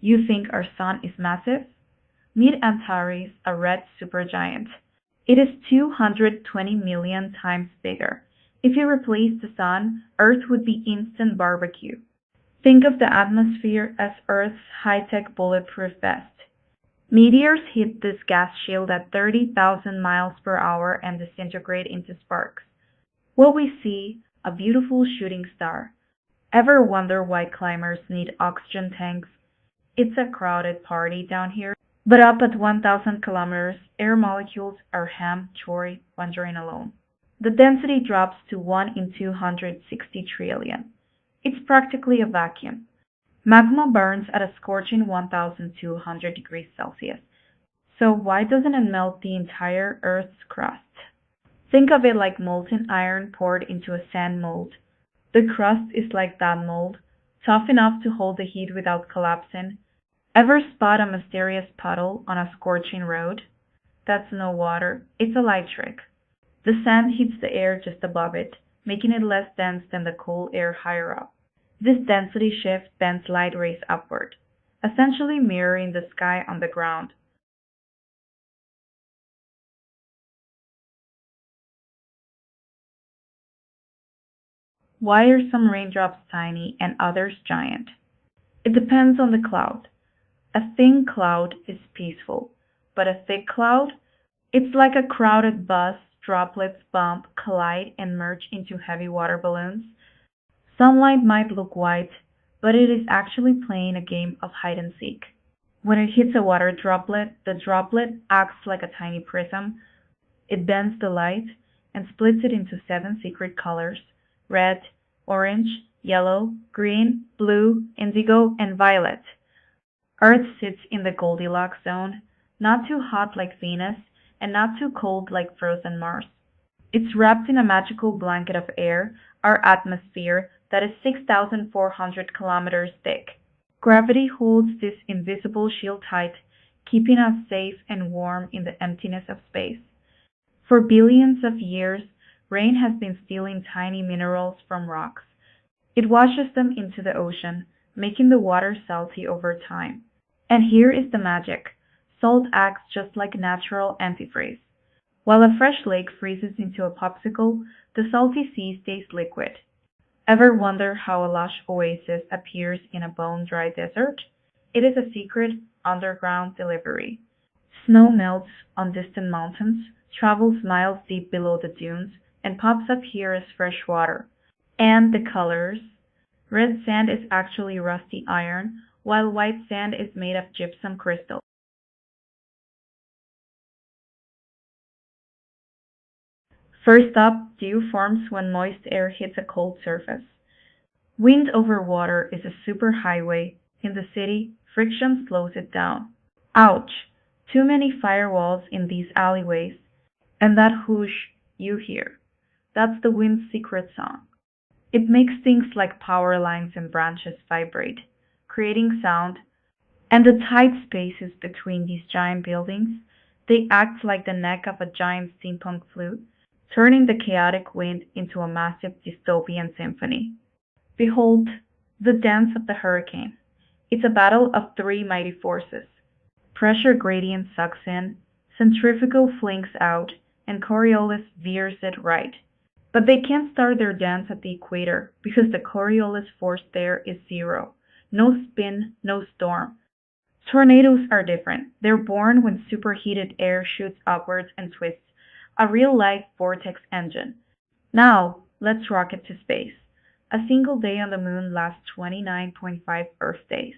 You think our sun is massive? Meet Antares, a red supergiant. It is 220 million times bigger. If you replace the sun, Earth would be instant barbecue. Think of the atmosphere as Earth's high-tech bulletproof vest. Meteors hit this gas shield at 30,000 miles per hour and disintegrate into sparks. What we see, a beautiful shooting star. Ever wonder why climbers need oxygen tanks? It's a crowded party down here. But up at 1,000 kilometers, air molecules are ham-chori wandering alone. The density drops to 1 in 260 trillion. It's practically a vacuum. Magma burns at a scorching 1,200 degrees Celsius. So why doesn't it melt the entire Earth's crust? Think of it like molten iron poured into a sand mold. The crust is like that mold, tough enough to hold the heat without collapsing. Ever spot a mysterious puddle on a scorching road? That's no water, it's a light trick. The sand heats the air just above it, making it less dense than the cool air higher up. This density shift bends light rays upward, essentially mirroring the sky on the ground. Why are some raindrops tiny and others giant? It depends on the cloud. A thin cloud is peaceful, but a thick cloud, it's like a crowded bus, droplets bump, collide, and merge into heavy water balloons. Sunlight might look white, but it is actually playing a game of hide and seek. When it hits a water droplet, the droplet acts like a tiny prism. It bends the light and splits it into seven secret colors: red, orange, yellow, green, blue, indigo, and violet. Earth sits in the Goldilocks zone, not too hot like Venus, and not too cold like frozen Mars. It's wrapped in a magical blanket of air, our atmosphere, that is 6,400 kilometers thick. Gravity holds this invisible shield tight, keeping us safe and warm in the emptiness of space. For billions of years, rain has been stealing tiny minerals from rocks. It washes them into the ocean, making the water salty over time. And here is the magic. Salt acts just like natural antifreeze. While a fresh lake freezes into a popsicle, the salty sea stays liquid. Ever wonder how a lush oasis appears in a bone-dry desert? It is a secret underground delivery. Snow melts on distant mountains, travels miles deep below the dunes, and pops up here as fresh water. And the colors. Red sand is actually rusty iron, while white sand is made of gypsum crystal. First up, dew forms when moist air hits a cold surface. Wind over water is a superhighway. In the city, friction slows it down. Ouch! Too many firewalls in these alleyways. And that whoosh you hear. That's the wind's secret song. It makes things like power lines and branches vibrate, creating sound. And the tight spaces between these giant buildings, they act like the neck of a giant steampunk flute, turning the chaotic wind into a massive dystopian symphony. Behold, the dance of the hurricane. It's a battle of three mighty forces. Pressure gradient sucks in, centrifugal flings out, and Coriolis veers it right. But they can't start their dance at the equator because the Coriolis force there is zero. No spin, no storm. Tornadoes are different. They're born when superheated air shoots upwards and twists. A real-life vortex engine. Now, let's rocket to space. A single day on the moon lasts 29.5 Earth days.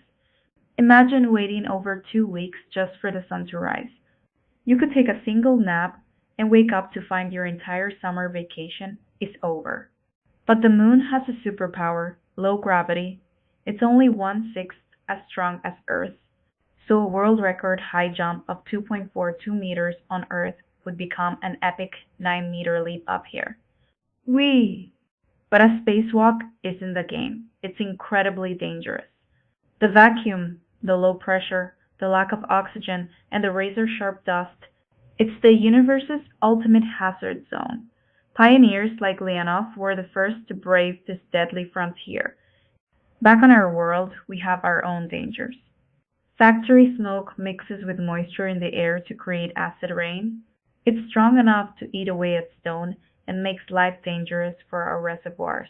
Imagine waiting over 2 weeks just for the sun to rise. You could take a single nap and wake up to find your entire summer vacation is over. But the moon has a superpower, low gravity. It's only 1/6 as strong as Earth. So a world record high jump of 2.42 meters on Earth would become an epic 9-meter leap up here. Whee! But a spacewalk isn't the game. It's incredibly dangerous. The vacuum, the low pressure, the lack of oxygen, and the razor-sharp dust, it's the universe's ultimate hazard zone. Pioneers like Leonov were the first to brave this deadly frontier. Back on our world, we have our own dangers. Factory smoke mixes with moisture in the air to create acid rain. It's strong enough to eat away at stone and makes life dangerous for our reservoirs.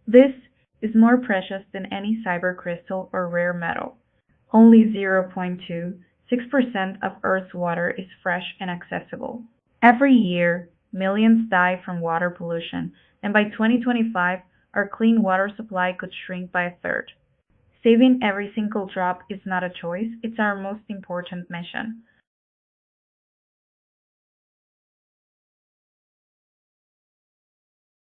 This is more precious than any cyber crystal or rare metal. Only 0.26% of Earth's water is fresh and accessible. Every year, millions die from water pollution, and by 2025, our clean water supply could shrink by a third. Saving every single drop is not a choice, it's our most important mission.